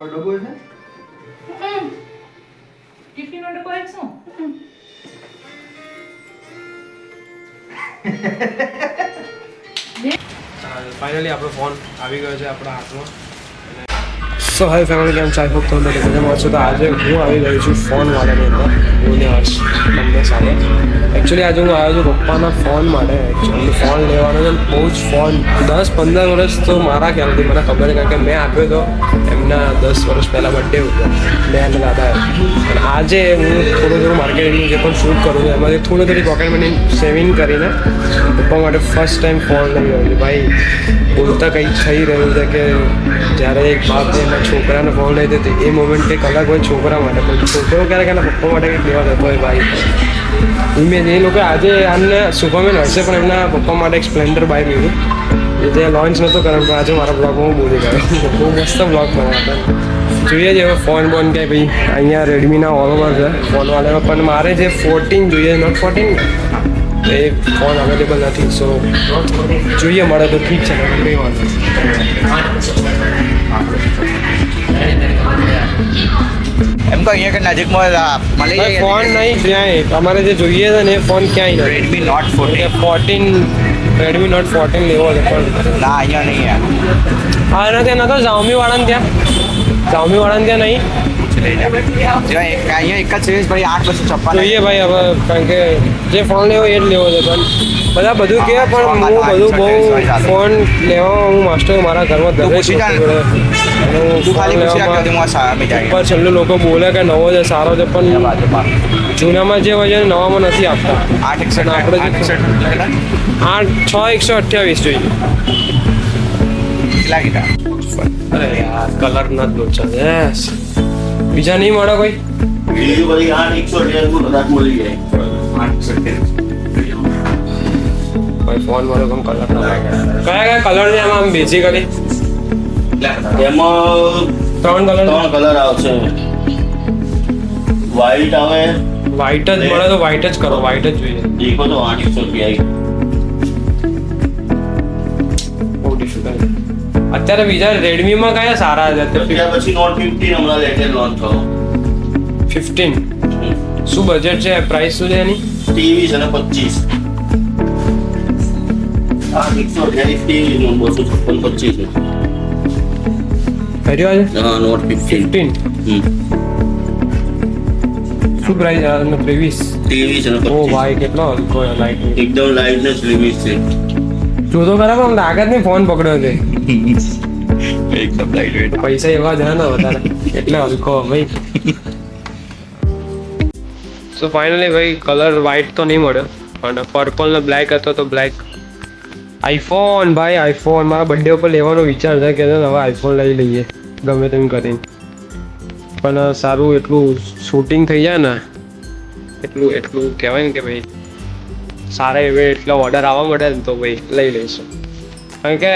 ડબ્બો છે tiffin order કરે શું? ફાઇનલી આપણો ફોન આવી ગયો છે આપણા હાથમાં. સો હાય ફેમિલી, કેમ છો? આઈ હોપ તમે બધા મજામાં છો. તો આજે હું આવી ગયો છું ફોન વાળાની અંદર. હું હર્ષ તમને સાથે એકચ્યુઅલી આજે હું આવ્યો છું પપ્પાના ફોન માટે. એકચ્યુઅલી ફોન લેવાનો છે. બહુ જ ફોન 10-15 વર્ષ તો મારા ખ્યાલથી મને ખબર છે, કારણ કે મેં આપ્યો હતો એમના 10 વર્ષ પહેલાં બર્થડે હતો મેં અને દાદાએ. અને આજે હું થોડું માર્કેટિંગનું જે પણ શૂટ કરું છું એમાંથી થોડી પોકેટ મની સેવિંગ કરીને પપ્પા માટે ફર્સ્ટ ટાઈમ ફોન લઈ ગયો છું. ભાઈ બોલતા કંઈક થઈ રહ્યું છે કે જ્યારે એક બાપ એના છોકરાને ફોન લઈ દે તો એ મોમેન્ટ કંઈક અલગ હોય છોકરા માટે, પણ છોકરો ક્યારેક એના પપ્પા માટે કંઈક લેવા જતો હોય. ભાઈ મેં એ લોકો આજે આમને સુપરમેન હશે પણ એમના પપ્પા માટે એક સ્પ્લેન્ડર બાઇક લીધું. એ જે લોન્ચ નહોતો કર્યો પણ આજે મારા બ્લોગમાં હું બોલી ગયો. બહુ મસ્ત બ્લોગ બનાવ્યો. જોઈએ છે હવે ફોન બોન કે ભાઈ અહીંયા રેડમીના ઓલ ઓવર છે ફોનવાળામાં, પણ મારે જે 14 જોઈએ, નોટ 14 એ ફોન અવેલેબલ નથી. સો જોઈએ મળે તો ઠીક છે, કંઈ વાંધો એમ તો અહીંયા કે નજીકમાં મળી જાય ફોન નહીં ક્યાંય. અમારે જે જોઈએ છે ને એ ફોન ક્યાંય નથી. રેડમી નોટ 14 રેડમી નોટ 14 લેવો છે પણ ના અહીંયા નહીં યાર. હા એના ત્યાં નતો ઝાઓમી વાળાને ત્યાં નહીં અહીંયા એક જ સિરીઝ ભાઈ 856 જોઈએ ભાઈ. હવે કારણ કે જે ફોન લેવો એ જ લેવો છે, પણ બધા બધું કહે પણ હું બધું બહુ ફોન લેવા હું માસ્ટર મારા ઘરમાં દરેક પૂછી જા. તું ખાલી પૂછી રાખ કે હું સામે જાય પર છેલ્લું લોકો બોલે કે નવો છે સારો છે, પણ જૂનામાં જે હોય છે નવામાં નથી આપતા. 861 આપણે 6/128 જોઈએ. કેટલા કીધા? અરે યાર કલર નથી લોચા. યસ બીજા નહીં મળે કોઈ? બીજું બધી 8/128 કદાચ મળી જાય. 8/128 કોઈ ફોન મળે કમ કલર ના લાગે. કયા કલર છે એમાં આમ બેઝિકલી? એમાં 3 કલર આવશે. વ્હાઈટ આવે, વ્હાઈટ જ મળે તો વ્હાઈટ જ કરો. વ્હાઈટ જ જોઈએ. દેખો તો 8/128. બહુ ડિફિકલ્ટ. અત્યારે બીજા રેડમીમાં કયા સારા છે? ત્યાર પછી નોટ 15 હમણાં લેટેસ્ટ લોન્ચ થયો. 15 શું બજેટ છે? પ્રાઇસ શું છે એની? 23 અને 25. 8/128 નું 256 25 કર્યો છે હા નોટ 15 શું પ્રાઇસ? 23 23 અને ઓ 25 ભાઈ કેટલો હલકો લાઈટ. એકદમ લાઇટ ને સ્લિમિશ છે. જોતો ખરા પણ લાગે જ નહીં ફોન પકડ્યો છે. એકદમ લાઇટ વેટ. પૈસા એવા જ ને વધારે એટલે હલકો ભાઈ. સો ફાઇનલી ભાઈ કલર વ્હાઈટ તો નહીં મળ્યો, પણ પર્પલ ને બ્લેક હતો તો બ્લેક. આઈફોન ભાઈ આઈફોન મારા બર્થડે ઉપર લેવાનો વિચાર છે કે હવે આઈફોન લઈ લઈએ ગમે તેમ કરીને, પણ સારું એટલું શૂટિંગ થઈ જાય ને એટલું કહેવાય ને કે ભાઈ સારા એવે એટલા ઓર્ડર આવવા મળે ને તો ભાઈ લઈ લઈશું. કારણ કે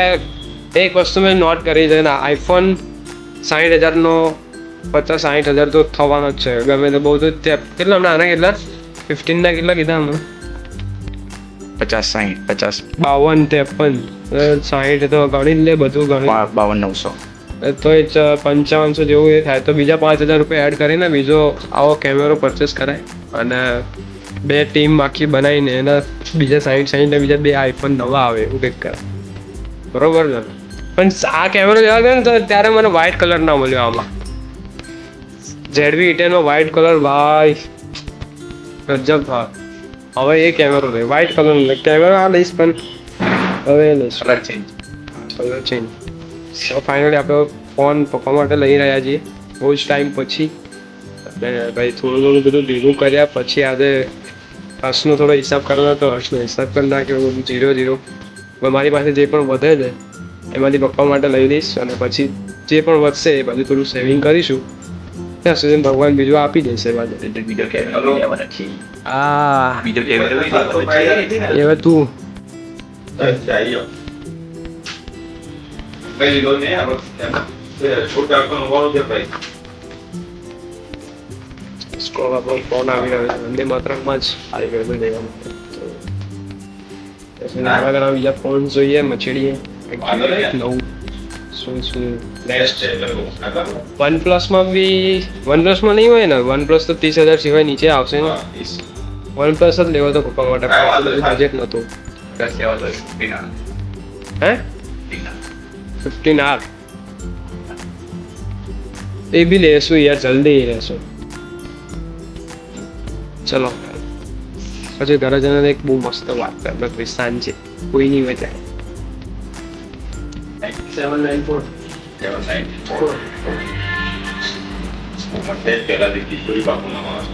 એક વસ્તુ મેં નોટ કરી છે ને, આઈફોન 60,000નો 50-60,000 તો થવાનો જ છે ગમે તે બહુ તો. કેટલા હમણાં આના કેટલા 15 ના કેટલા કીધા હમણાં? 50 60 52 53 60 તો ગણી જ લે બધું ગણી 52 તો એ 5500 જેવું એ થાય તો બીજા 5,000 રૂપિયા એડ કરીને બીજો આવો કેમેરો પરચેસ કરાય અને 2 ટીમ આખી બનાવીને એના બીજા 60 ને બીજા 2 આઈફોન નવા આવે એવું કંઈક કરે. બરોબર છે. પણ આ કેમેરો લેવા ગયો ને તો ત્યારે મને વ્હાઇટ કલર ના મળ્યો. આમાં ZV-E10 વ્હાઇટ કલર ભાઈ ગજબ થાય. હવે એ કેમેરો લે વ્હાઇટ કલર કેમેરો આ લઈશ પણ હવે લઈશ કલર ચેન્જ. તો ફાઇનલી આપણે ફોન પપ્પા માટે લઈ રહ્યા છીએ બહુ જ ટાઈમ પછી. ભાઈ થોડું બધું ભેગું કર્યા પછી આજે હર્ષનો થોડો હિસાબ કરવાનો હતો. હર્ષનો હિસાબ કરી નાખ્યો બધું 0 મારી પાસે જે પણ વધે છે એમાંથી પપ્પા માટે લઈ લઈશ અને પછી જે પણ વધશે એ બધું થોડું સેવિંગ કરીશું. ત્યાં સુધી ભગવાન બીજું આપી દેશે. હા હવે તું ફોન આવી રહ્યો છે વંદે માતરમમાં જ આવી ગયો લેવામાં. બીજા ફોન જોઈએ મચડીએ નવું શું નેક્સ્ટ વન પ્લસમાં નહીં હોય ને, વન પ્લસ તો 30,000 સિવાય નીચે આવશે ને. વન પ્લસ જ લેવો તો પપ્પા માટે, બજેટ નહોતું. હે 15R એ બી લેશું યાર, જલ્દી લેશું. ચલો પછી ઘરે જઈને એક બહુ મસ્ત વાત કરે ભાઈ, સાંજે કોઈ નહીં હોય ત્યારે. 794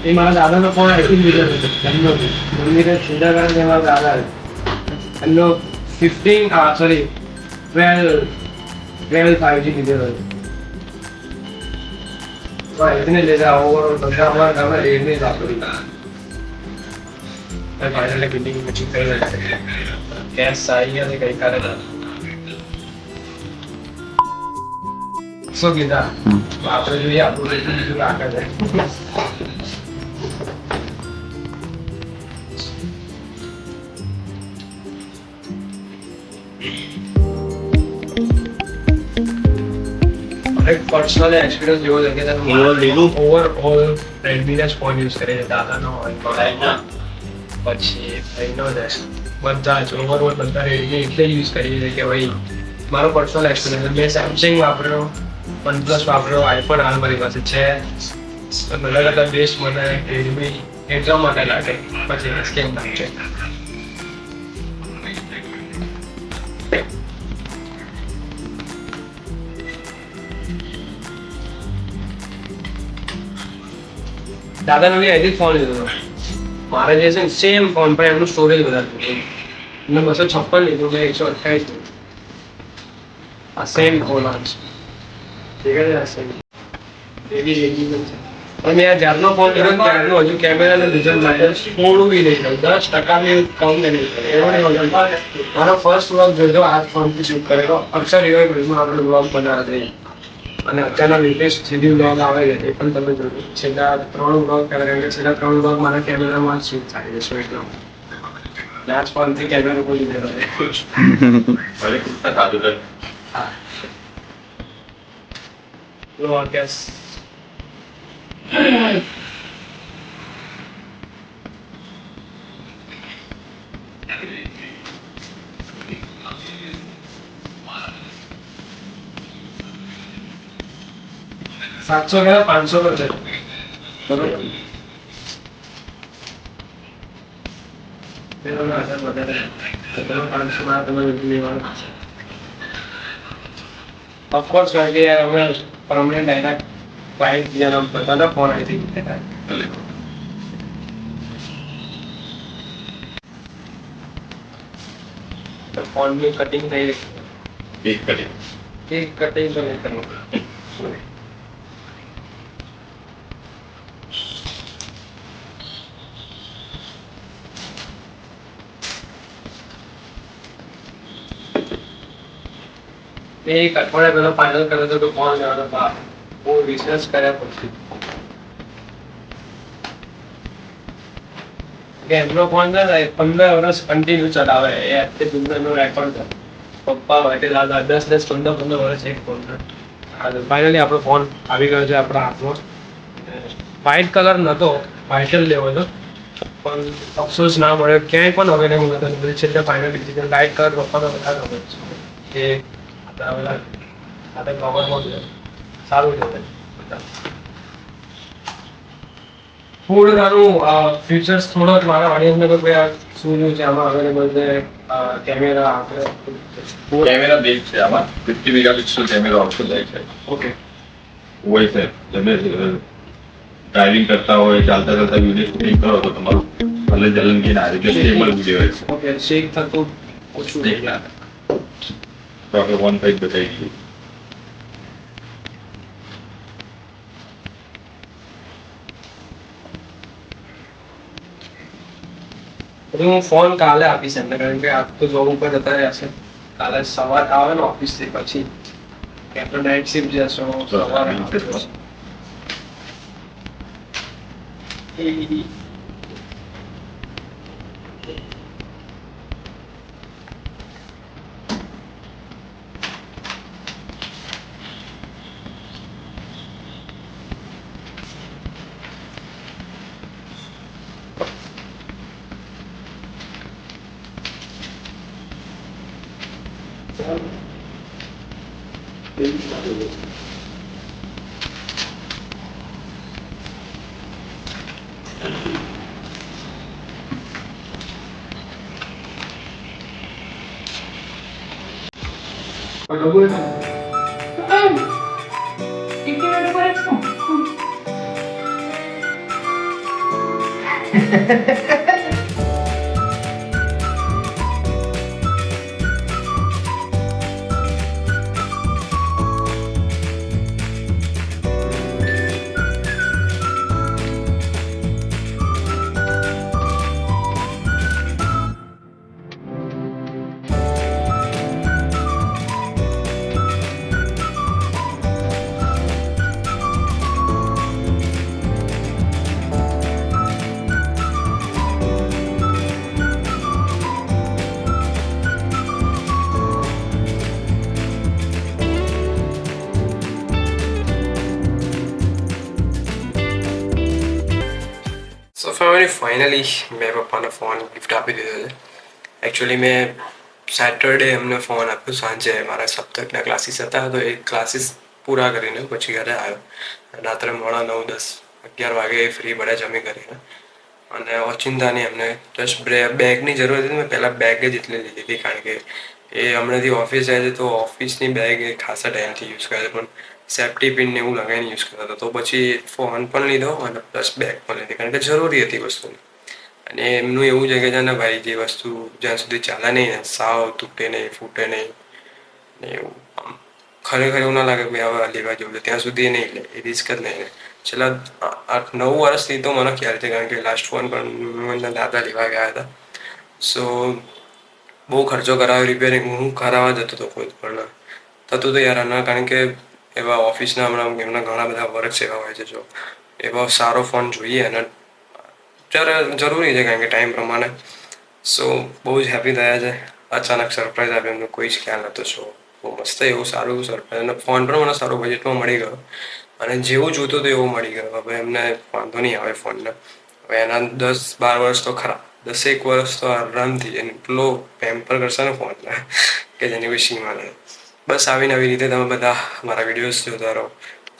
એ મારા દાદાનો ફોન આઈથી લીધો હતો એમનો, મમ્મીને સીધા કરીને મારા દાદા એમનો 12 5G લીધેલો હતો. इतने ले जाओ और बंदा हमारा काम है रेड नहीं वापरी मैं फाइनली बिल्डिंग में ठीक कर रहा है. गैस आई है कई कारण सो गीता આપણે જોઈએ આપણું રેટિંગ બીજું આગળ જાય. પર્સનલ એક્સપિરિયન્સ જેવો છે કે ઓવરઓલ રેડમીના જ ફોન યુઝ કરે છે, દાદાનો હોય પછી ભાઈનો છે, બધા જ ઓવરઓલ બધા રેડમી એટલે યુઝ કરીએ છીએ કે ભાઈ મારો પર્સનલ એક્સપિરિયન્સ. મેં સેમસંગ વાપર્યો, વનપ્લસ વાપર્યો, આઈફોન હાલ મારી પાસે છે, બધા કરતાં બેસ્ટ મને રેડમી એટલા માટે લાગે. પછી સ્કેમ થાય છે. દાદાનો બી અહીંથી ફોન લીધો હતો. મારે જે છે ને સેમ ફોન પણ એમનું સ્ટોરેજ વધારે એમને 256 લીધું, મેં 128 લીધું. આ સેમ ફોન છે, ઠીક છે. આ સેમ એવી રેન્જ છે. પણ મેં જ્યારનો ફોન લીધો ત્યારનો હજુ કેમેરાનું રિઝલ્ટ માટે થોડું બી નહીં થયું, 10% બી કમ નહીં થયું. મારો ફર્સ્ટ વ્લોગ જોજો આ ફોનથી શૂટ કરેલો, અક્ષર એવા ફિલ્મમાં આપણે વ્લોગ બનાવ્યા હતા. અને અત્યારના લેટેસ્ટ થ્રીડી વ્લોગ આવે છે એ પણ તમે જોજો. છેલ્લા 3 વ્લોગ કારણ કે છેલ્લા 3 વ્લોગ મારા કેમેરામાં શૂટ થાય છે. સો એટલા લાચ ફોનથી કેમેરો કોઈ લીધેલો છે. હા લો કેસ $700 કે $500 છે બરોબર. ઓફકોર્સ કારણ કે અમે પરમનન્ટ એના ક્લાયન્ટ જેના બધા ફોન આવી ફોનની કટિંગ થઈ, કેક કટિંગ તો નહીં કરવું. એક અઠવાડિયા પહેલા ફાઇનલ કર્યો હતો કે ફોન લેવાનો, બહુ રિસર્ચ કર્યા પછી એમનો ફોન છે ને 15 વર્ષ કન્ટિન્યુ ચલાવે એ અત્યારે દુનિયાનો રેકોર્ડ છે. પપ્પા માટે દાદા 10-15 વર્ષ એક ફોન છે. ફાઇનલી આપણો ફોન આવી ગયો છે આપણા હાથમાં. વ્હાઇટ કલર નહોતો, વ્હાઇટ જ લેવો હતો પણ અફસોસ ના મળ્યો, ક્યાંય પણ અવેલેબલ નહોતો. પછી છેલ્લે ફાઇનલ ડિસિઝન લાઇટ કલર પપ્પાનો વધારે ગમે છે એ સારું છે. થોડું ઘણું ફીચર્સ થોડોક મારા ઓડિયન્સને શું શું છે આમાં અવેલેબલ છે. કેમેરા કેમેરા બેઝ છે આમાં 50 મેગાપિક્સલ કેમેરા ઓપ્શન જાય છે. ઓકે હોય છે તમે ડ્રાઇવિંગ કરતા હોય, ચાલતા ચાલતા વિડીયો શૂટિંગ કરો તો તમારું ભલે જલન કે ના રીતે સ્ટેબલ વિડીયો હોય છે. ઓકે શેક થતું ઓછું એક ના તો આપણે 1.5 બતાવી દઈએ. હું ફોન કાલે આપીશ એમને કારણ કે આજ તો જોબ ઉપર જતા રહેશે. કાલે સવાર આવે ને ઓફિસ થી પછી આપણે નાઇટ શિફ્ટ જશો સવારે ટિફિન ઓર્ડર કરે છે શું? સો ફેમિલી ફાઇનલી મેં પપ્પાને ફોન ગિફ્ટ આપી દીધો છે. એકચ્યુઅલી મેં સેટરડે એમને ફોન આપ્યો સાંજે. મારા સપ્તકના ક્લાસીસ હતા તો એ ક્લાસીસ પૂરા કરીને પછી ઘરે આવ્યો. રાત્રે મોડા 9-10-11 વાગે ફ્રી પડે જમી કરીને. અને ઓચિંતાની એમને જસ્ટ બેગની જરૂર હતી. મેં પહેલાં બેગ જ એટલી લીધી હતી કારણ કે એ હમણાંથી ઓફિસ જાય છે તો ઓફિસની બેગ એ ખાસા ટાઈમથી યુઝ કરે છે પણ સેફ્ટી પિન ને એવું લગાવીને યુઝ કરતો હતો. તો પછી ફોન પણ લીધો અને પ્લસ બેગ પણ લીધી કારણ કે જરૂરી હતી વસ્તુની. અને એમનું એવું છે કે છે ને ભાઈ જે વસ્તુ જ્યાં સુધી ચાલે નહીં ને સાવ તૂટે નહીં ફૂટે નહીં ને એવું આમ ખરેખર એવું ના લાગે કે હવે લેવા જેવું છે ત્યાં સુધી એ નહીં લે. એ રિસ્ક જ નહીં લે. છેલ્લા 8-9 વર્ષથી તો મને ખ્યાલ છે કારણ કે લાસ્ટ ફોન પણ મને દાદા લેવા ગયા હતા. સો બહુ ખર્ચો કરાવ્યો રિપેરિંગ. હું કરાવવા જતો હતો ખુદ પણ થતું તો યાર ના કારણ કે એવા ઓફિસના હમણાં એમના ઘણા બધા વર્ક એવા હોય છે. જો એવા સારો ફોન જોઈએ અને જરૂરી છે કારણ કે ટાઈમ પ્રમાણે. સો બહુ જ હેપી થયા છે. અચાનક સરપ્રાઈઝ આપ્યો એમનો કોઈ જ ખ્યાલ નહોતો. સો બહુ મસ્ત એવું સારું સરપ્રાઈઝ અને ફોન પણ મને સારો બજેટમાં મળી ગયો અને જેવું જોતું તો એવું મળી ગયું. હવે એમને વાંધો નહીં આવે ફોનને. હવે એના 10-12 વર્ષ તો ખરા 10 વર્ષ તો આરામથી એટલો પેમ્પર કરશે ને ફોનને કે જેની કોઈ સીમા નહીં. બસ આવી નવી રીતે તમે બધા મારા વિડીયોઝ જોતા રહો.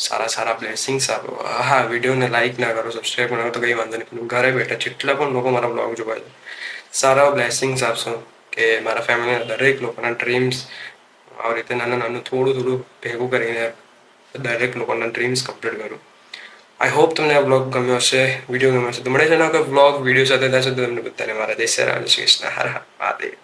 સારા બ્લેસિંગ્સ આપો. હા વિડીયોને લાઇક ના કરો સબસ્ક્રાઈબ ના કરો તો કંઈ વાંધો નહીં પણ ઘરે બેઠા જેટલા પણ લોકો મારા બ્લોગ જોવા છે સારા બ્લેસિંગ્સ આપશો કે મારા ફેમિલીના દરેક લોકોના ડ્રીમ્સ આવી રીતે નાનું થોડું ભેગું કરીને દરેક લોકોના ડ્રીમ્સ કમ્પ્લીટ કરું. આઈ હોપ તમને આ બ્લોગ ગમ્યો હશે, વિડીયો ગમ્યો હશે તો મળે છે ને કે બ્લોગ વિડીયો સાથે ત્યાં સુધી તમને બધાને મારા જય શ્રી રામ, જય શ્રી કૃષ્ણ, હર હર મહાદેવ.